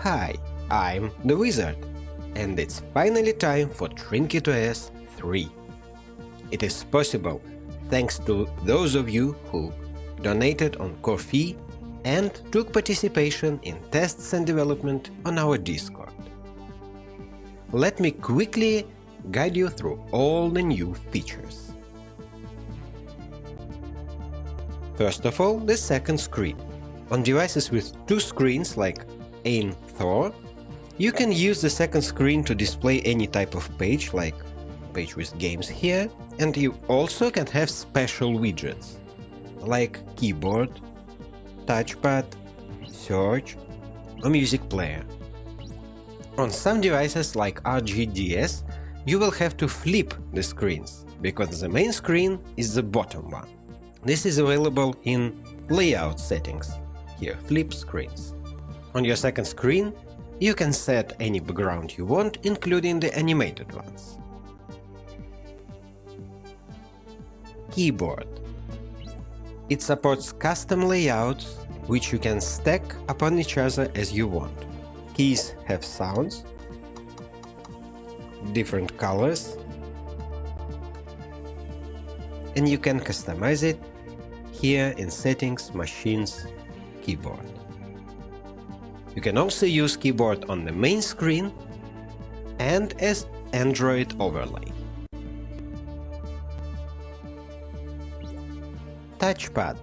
Hi, I'm the Wizard, and it's finally time for TrinketOS 3. It is possible thanks to those of you who donated on Ko-fi and took participation in tests and development on our Discord. Let me quickly guide you through all the new features. First of all, the second screen. On devices with two screens like Ain Thor, you can use the second screen to display any type of page, like page with games here, and you also can have special widgets, like keyboard, touchpad, search, or music player. On some devices like RGDS, you will have to flip the screens, because the main screen is the bottom one. This is available in layout settings, here flip screens. On your second screen, you can set any background you want, including the animated ones. Keyboard. It supports custom layouts, which you can stack upon each other as you want. Keys have sounds, different colors, and you can customize it here in Settings, Machines, Keyboard. You can also use keyboard on the main screen and as Android overlay. Touchpad.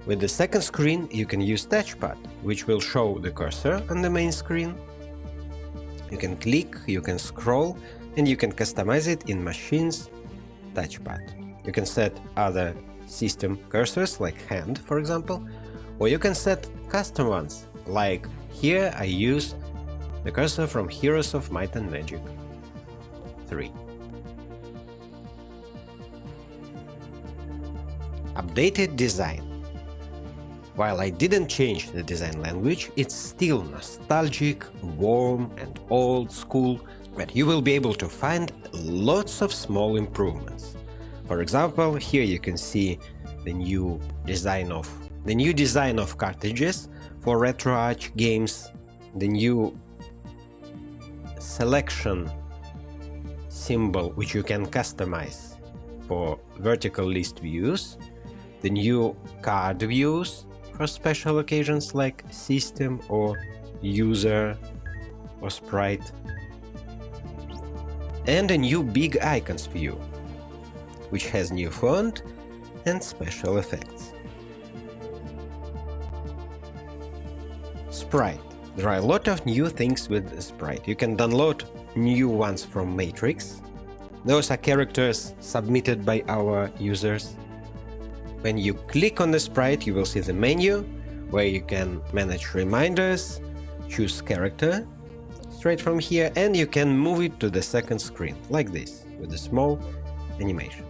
With the second screen you can use touchpad, which will show the cursor on the main screen. You can click, you can scroll, and you can customize it in Machines, Touchpad. You can set other system cursors like hand, for example, or you can set custom ones, like here I use the cursor from Heroes of Might and Magic 3. Updated design. While I didn't change the design language, it's still nostalgic, warm and old school, but you will be able to find lots of small improvements. For example, here you can see the new design of cartridges for Retroid games, the new selection symbol which you can customize for vertical list views, the new card views for special occasions like system or user or Sprite, and a new big icons view, which has new font and special effects. Sprite. There are a lot of new things with Sprite. You can download new ones from Matrix. Those are characters submitted by our users. When you click on the sprite, you will see the menu where you can manage reminders, choose character straight from here, and you can move it to the second screen, like this, with a small animation.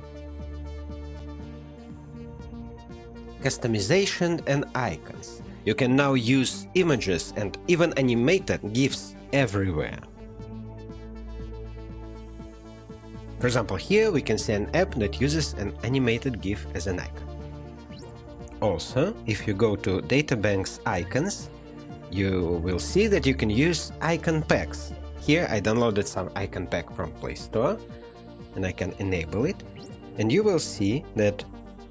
Customization and icons. You can now use images and even animated GIFs everywhere. For example, here we can see an app that uses an animated GIF as an icon. Also, if you go to Databank's icons, you will see that you can use icon packs. Here I downloaded some icon pack from Play Store, and I can enable it, and you will see that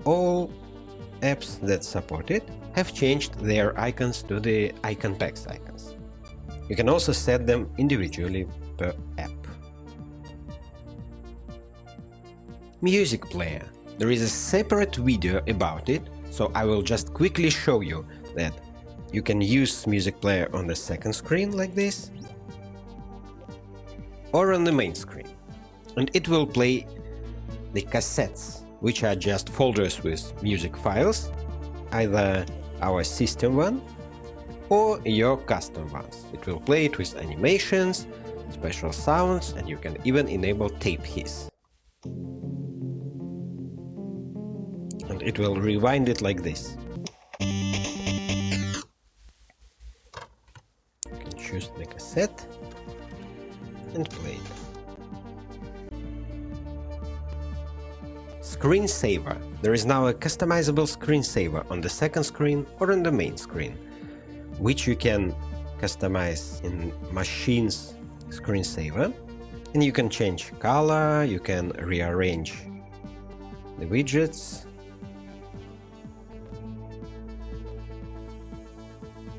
all apps that support it have changed their icons to the icon packs icons. You can also set them individually per app. Music player. There is a separate video about it, so I will just quickly show you that you can use music player on the second screen like this, or on the main screen, and it will play the cassettes, which are just folders with music files, either our system one or your custom ones. It will play it with animations, special sounds, and you can even enable tape hiss. And it will rewind it like this. You can choose the cassette and play it. Screensaver. There is now a customizable screensaver on the second screen or on the main screen, which you can customize in machines screensaver, and you can change color, you can rearrange the widgets,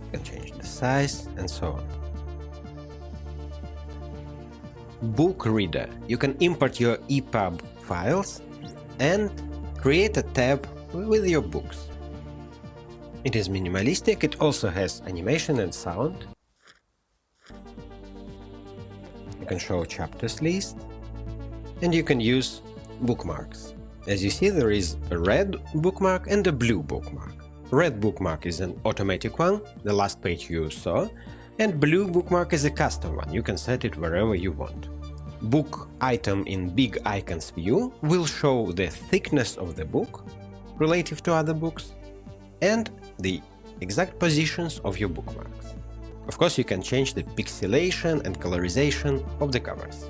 you can change the size, and so on. Book reader. You can import your EPUB files and create a tab with your books. It is minimalistic, it also has animation and sound. You can show chapters list, and you can use bookmarks. As you see, there is a red bookmark and a blue bookmark. Red bookmark is an automatic one, the last page you saw, and blue bookmark is a custom one, you can set it wherever you want. Book item in big icons view will show the thickness of the book relative to other books and the exact positions of your bookmarks. Of course, you can change the pixelation and colorization of the covers.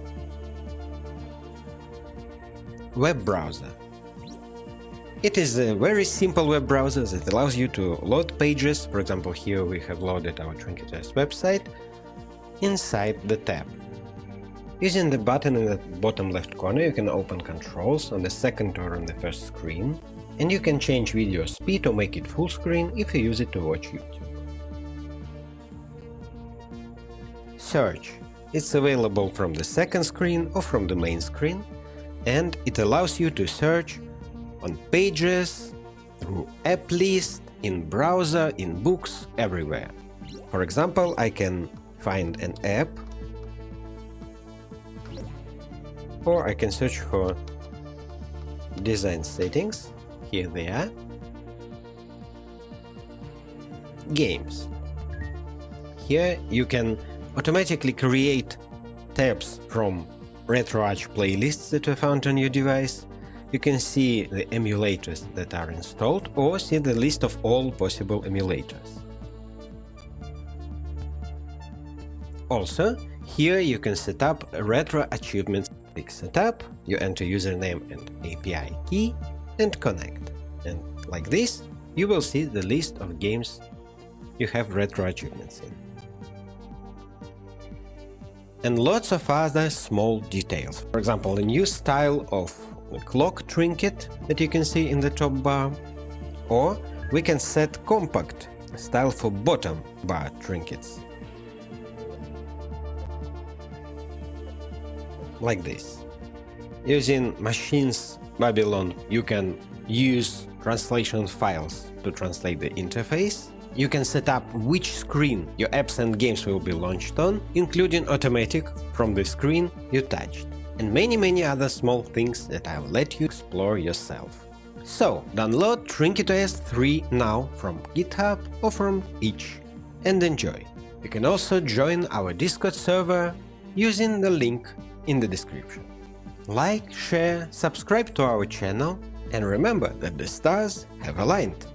Web browser. It is a very simple web browser that allows you to load pages. For example, here we have loaded our TrinketOS website inside the tab. Using the button in the bottom left corner, you can open controls on the second or on the first screen, and you can change video speed or make it full screen if you use it to watch YouTube. Search. It's available from the second screen or from the main screen, and it allows you to search on pages, through app list, in browser, in books, everywhere. For example, I can find an app, or I can search for design settings. Here they are. Games. Here you can automatically create tabs from Retroid playlists that are found on your device. You can see the emulators that are installed or see the list of all possible emulators. Also, here you can set up retro achievements. Click Setup, you enter username and API key, and connect. And like this, you will see the list of games you have retro achievements in. And lots of other small details. For example, a new style of clock trinket that you can see in the top bar, or we can set compact style for bottom bar trinkets. Like this. Using Machines Babylon, you can use translation files to translate the interface. You can set up which screen your apps and games will be launched on, including automatic from the screen you touched, and many other small things that I'll let you explore yourself. So, download TrinketOS 3 now from GitHub or from itch and enjoy. You can also join our Discord server using the link in the description. Like, share, subscribe to our channel, and remember that the stars have aligned.